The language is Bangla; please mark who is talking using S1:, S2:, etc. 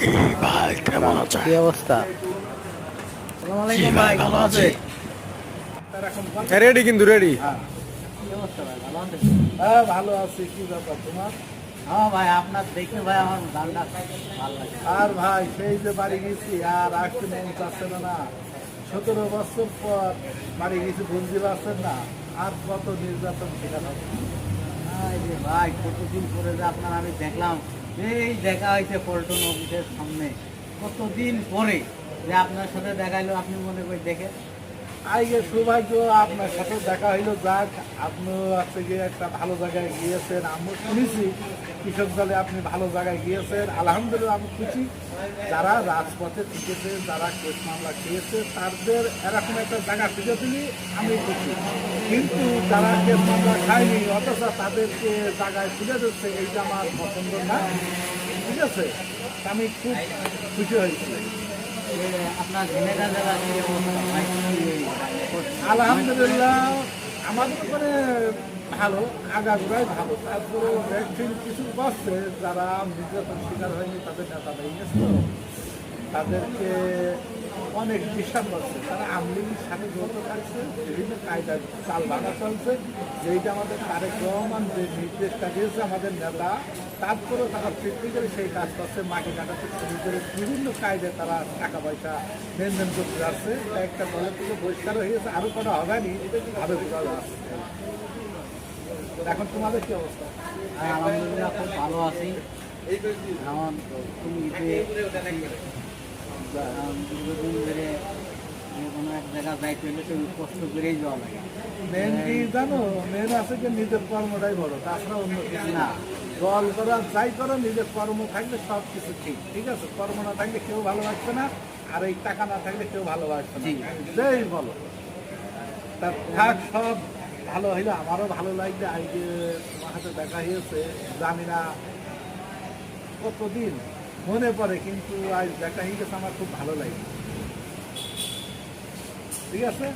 S1: কি ভাই কেমন আছে?
S2: কি অবস্থা? আসসালামু আলাইকুম ভাই,
S1: ভালো
S2: কেমন
S1: আছি।
S2: আছেন?
S3: রেডি কিন্তু রেডি।
S2: কি অবস্থা ভাই, ভালো আছেন?
S3: হ্যাঁ ভালো আছি। কি ব্যাপার তোমার?
S2: হ্যাঁ ভাই, আপনার দেখে ভাই আমার গানটা ভালো লাগে।
S3: আর ভাই সেই যে বাড়ি গেছি আর আসতে মন চাচ্ছে না না। 17 বছর পর বাড়ি গেছি, বুঝতে পারছেন না আর কত নির্যাতন শেখানো।
S2: এই যে ভাই, কতদিন পরে যে আপনার আমি দেখলাম, এই দেখা হয়েছে পল্টন অফিসের সামনে, কতদিন পরে যে আপনার সাথে দেখাইলো, আপনি মনে করে দেখে
S3: আজকে সৌভাগ্য আপনার সাথে দেখা হইলো। যাক, আপনিও আজকে গিয়ে একটা ভালো জায়গায় গিয়েছেন। আমি শুনেছি কৃষক দলে আপনি ভালো জায়গায় গিয়েছেন। আলহামদুলিল্লাহ, আমি খুশি। যারা রাজপথে টিকেছে, যারা কেস মামলা খেয়েছে, তাদের এরকম একটা জায়গা খুঁজে দিলি আমি খুশি। কিন্তু যারা কেস মামলা খায়নি অথচ তাদেরকে জায়গায় খুঁজে দিচ্ছে, এইটা আমার পছন্দ না। ঠিক আছে, আমি খুব খুশি হয়েছি।
S2: আপনার ঝিনেগা জেলা কি অবস্থা ভাই?
S3: আলহামদুলিল্লাহ, আমাদের ওখানে ভালো, আগাগোড়াই ভালো। তারপরে ভ্যাকসিন কিছু বসছে, যারা নির্যাতন শিকার হয়নি তাদের নেতা নেই তো, তাদেরকে অনেক বিশ্বাস করছে। তারা আমলিগির সাথে যৌথ থাকছে, বিভিন্ন কায়দায় চাল ভাঙা চলছে। যেইটা আমাদের তারেক রহমান যে নির্দেশটা দিয়েছে আমাদের নেতা, তারপরেও তারা প্র্যাকটিক্যালি সেই কাজ করছে। মাটি কাটাতে শুরু করে বিভিন্ন কায়দায় তারা টাকা পয়সা লেনদেন করতে যাচ্ছে। একটা দলের থেকে বহিষ্কার হয়ে গেছে, আরও করা হয়নি, ভাবে বোঝা যাচ্ছে। এখন তোমাদের কি অবস্থা?
S2: হ্যাঁ, আলহামদুলিল্লাহ খুব ভালো আছি। আমার তুমি দীর্ঘদিন ধরে যে কোনো এক জায়গায় যাইতে হলে তো কষ্ট করেই যাওয়া লাগে।
S3: মেন কি জানো, মেন আছে যে নিজের কর্মটাই বড়, তাছাড়া অন্য কিছু না।
S2: না,
S3: দল করা যাই করো, নিজের কর্ম থাকলে সব কিছু ঠিক। ঠিক আছে, কর্ম না থাকলে কেউ ভালোবাসবে না, আর এই টাকা না থাকলে কেউ ভালোবাসবে না।
S2: জি।
S3: যেই বলো, তার থাক, সব ভালো হইলে আমারও ভালো লাগবে। আজকে তোমার হাতে দেখা হয়েছে, জানি না কতদিন মনে পড়ে, কিন্তু আজ দেখা হয়ে গেছে, আমার খুব ভালো লাগে। ঠিক আছে।